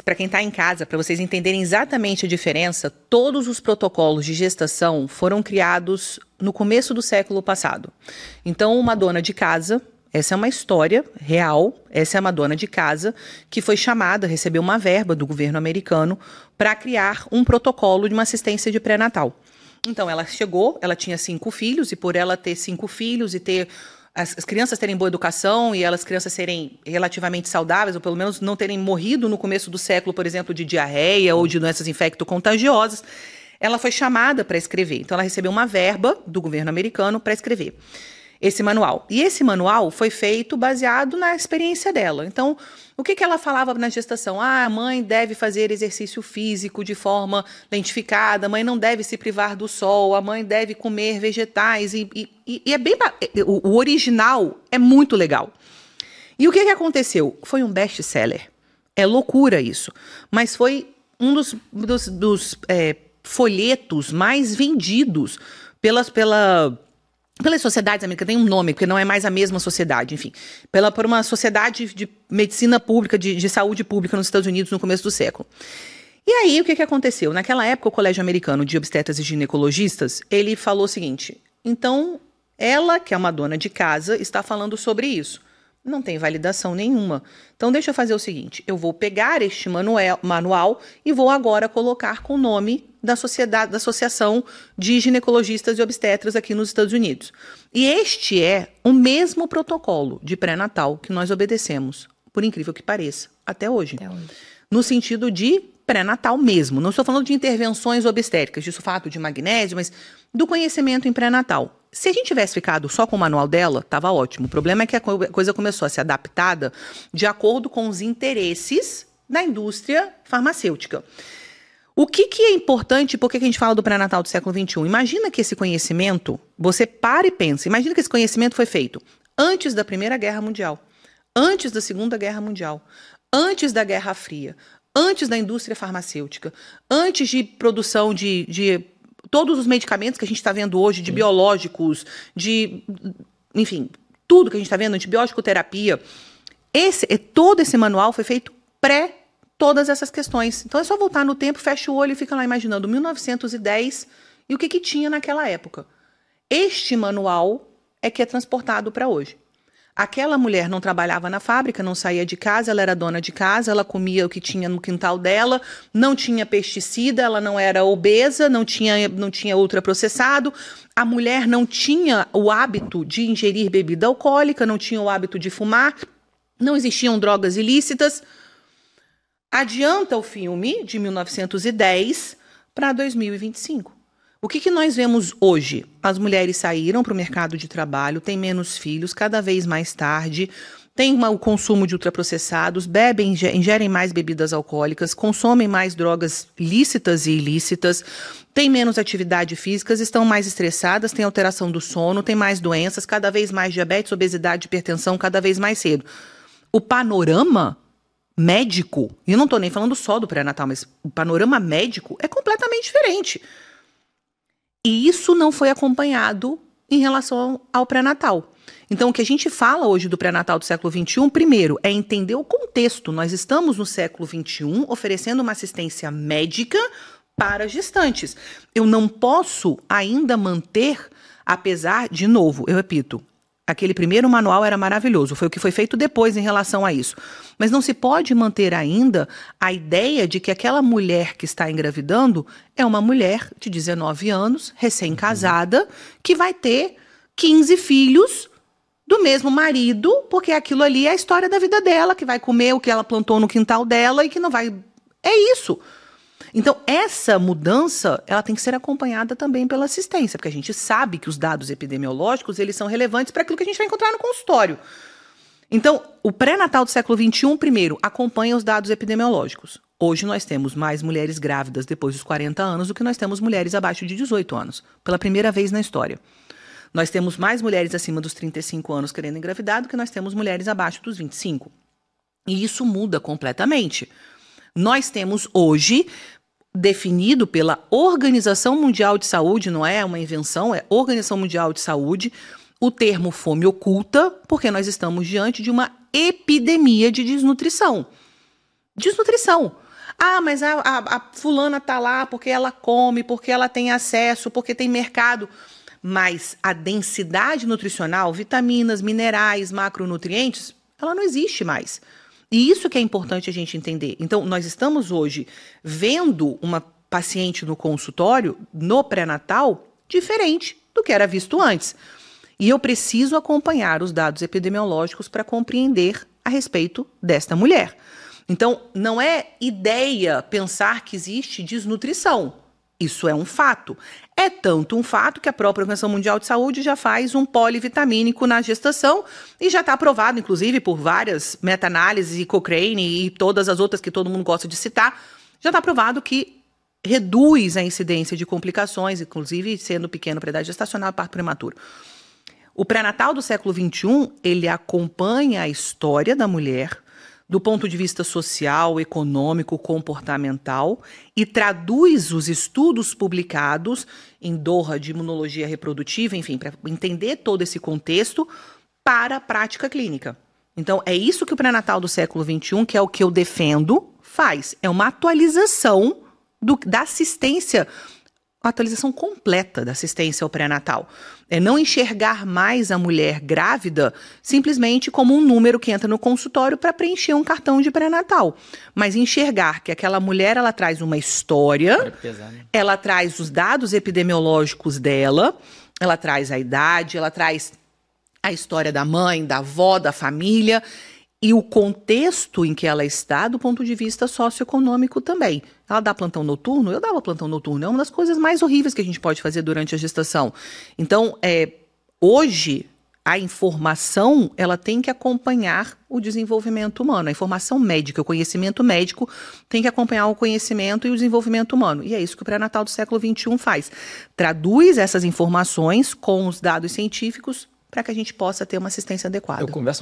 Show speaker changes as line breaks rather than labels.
para quem está em casa, para vocês entenderem exatamente a diferença, todos os protocolos de gestação foram criados no começo do século passado. Então, uma dona de casa, essa é uma história real, essa é uma dona de casa que foi chamada, recebeu uma verba do governo americano para criar um protocolo de uma assistência de pré-natal. Então, ela chegou, ela tinha 5 filhos, e por ela ter 5 filhos e ter as crianças terem boa educação e as crianças serem relativamente saudáveis, ou pelo menos não terem morrido no começo do século, por exemplo, de diarreia ou de doenças infecto-contagiosas, ela foi chamada para escrever. Então, ela recebeu uma verba do governo americano para escrever esse manual. E esse manual foi feito baseado na experiência dela. Então, o que ela falava na gestação? A mãe deve fazer exercício físico de forma lentificada, a mãe não deve se privar do sol, a mãe deve comer vegetais. E é bem... O original é muito legal. E o que aconteceu? Foi um best-seller. É loucura isso. Mas foi um dos folhetos mais vendidos pelas sociedades americanas, tem um nome, porque não é mais a mesma sociedade, enfim, por uma sociedade de medicina pública, de saúde pública nos Estados Unidos no começo do século. E aí, o que aconteceu? Naquela época, o Colégio Americano de Obstetras e Ginecologistas, ele falou o seguinte: então, ela, que é uma dona de casa, está falando sobre isso. Não tem validação nenhuma. Então, deixa eu fazer o seguinte, eu vou pegar este manual e vou agora colocar com o nome da Associação de Ginecologistas e Obstetras aqui nos Estados Unidos. E este é o mesmo protocolo de pré-natal que nós obedecemos, por incrível que pareça, até hoje. No sentido de pré-natal mesmo. Não estou falando de intervenções obstétricas, de sulfato de magnésio, mas do conhecimento em pré-natal. Se a gente tivesse ficado só com o manual dela, estava ótimo. O problema é que a coisa começou a ser adaptada de acordo com os interesses da indústria farmacêutica. O que é importante, por que a gente fala do pré-natal do século XXI? Imagina que esse conhecimento, você para e pensa, imagina que esse conhecimento foi feito antes da Primeira Guerra Mundial, antes da Segunda Guerra Mundial, antes da Guerra Fria, antes da indústria farmacêutica, antes de produção de todos os medicamentos que a gente está vendo hoje, de biológicos, enfim, tudo que a gente está vendo, antibiótico terapia. Todo esse manual foi feito todas essas questões. Então é só voltar no tempo, fecha o olho e fica lá imaginando 1910 e o que tinha naquela época. Este manual é que é transportado para hoje. Aquela mulher não trabalhava na fábrica, não saía de casa, ela era dona de casa, ela comia o que tinha no quintal dela, não tinha pesticida, ela não era obesa, não tinha ultraprocessado. A mulher não tinha o hábito de ingerir bebida alcoólica, não tinha o hábito de fumar, não existiam drogas ilícitas. Adianta o filme de 1910 para 2025. O que nós vemos hoje? As mulheres saíram para o mercado de trabalho, têm menos filhos, cada vez mais tarde, têm o consumo de ultraprocessados, bebem, ingerem mais bebidas alcoólicas, consomem mais drogas lícitas e ilícitas, têm menos atividade física, estão mais estressadas, têm alteração do sono, têm mais doenças, cada vez mais diabetes, obesidade, hipertensão, cada vez mais cedo. O panorama médico, e eu não estou nem falando só do pré-natal, mas o panorama médico é completamente diferente. E isso não foi acompanhado em relação ao pré-natal. Então, o que a gente fala hoje do pré-natal do século XXI, primeiro, é entender o contexto. Nós estamos no século XXI oferecendo uma assistência médica para gestantes. Eu não posso ainda manter, apesar, de novo, eu repito, aquele primeiro manual era maravilhoso, foi o que foi feito depois em relação a isso. Mas não se pode manter ainda a ideia de que aquela mulher que está engravidando é uma mulher de 19 anos, recém-casada, que vai ter 15 filhos do mesmo marido, porque aquilo ali é a história da vida dela, que vai comer o que ela plantou no quintal dela e que não vai... É isso. Então, essa mudança, ela tem que ser acompanhada também pela assistência, porque a gente sabe que os dados epidemiológicos, eles são relevantes para aquilo que a gente vai encontrar no consultório. Então, o pré-natal do século XXI, primeiro, acompanha os dados epidemiológicos. Hoje nós temos mais mulheres grávidas depois dos 40 anos do que nós temos mulheres abaixo de 18 anos, pela primeira vez na história. Nós temos mais mulheres acima dos 35 anos querendo engravidar do que nós temos mulheres abaixo dos 25. E isso muda completamente. Nós temos hoje, definido pela Organização Mundial de Saúde, não é uma invenção, é Organização Mundial de Saúde, o termo fome oculta, porque nós estamos diante de uma epidemia de desnutrição. Desnutrição. Ah, mas a fulana tá lá porque ela come, porque ela tem acesso, porque tem mercado. Mas a densidade nutricional, vitaminas, minerais, macronutrientes, ela não existe mais. E isso que é importante a gente entender. Então, nós estamos hoje vendo uma paciente no consultório, no pré-natal, diferente do que era visto antes. E eu preciso acompanhar os dados epidemiológicos para compreender a respeito desta mulher. Então, não é ideia pensar que existe desnutrição. Isso é um fato. É tanto um fato que a própria Organização Mundial de Saúde já faz um polivitamínico na gestação e já está aprovado, inclusive, por várias meta-análises e Cochrane e todas as outras que todo mundo gosta de citar, já está aprovado que reduz a incidência de complicações, inclusive sendo pequeno para a idade gestacional e parto prematuro. O pré-natal do século XXI, ele acompanha a história da mulher do ponto de vista social, econômico, comportamental e traduz os estudos publicados em Doha de imunologia reprodutiva, enfim, para entender todo esse contexto para a prática clínica. Então, é isso que o pré-natal do século XXI, que é o que eu defendo, faz. É uma atualização da assistência, uma atualização completa da assistência ao pré-natal. É não enxergar mais a mulher grávida simplesmente como um número que entra no consultório para preencher um cartão de pré-natal, mas enxergar que aquela mulher, ela traz uma história, ela traz os dados epidemiológicos dela, ela traz a idade, ela traz a história da mãe, da avó, da família e o contexto em que ela está do ponto de vista socioeconômico também. Ela dá plantão noturno? Eu dava plantão noturno. É uma das coisas mais horríveis que a gente pode fazer durante a gestação. Então, hoje, a informação, ela tem que acompanhar o desenvolvimento humano. A informação médica, o conhecimento médico tem que acompanhar o conhecimento e o desenvolvimento humano. E é isso que o pré-natal do século XXI faz. Traduz essas informações com os dados científicos para que a gente possa ter uma assistência adequada.
Eu converso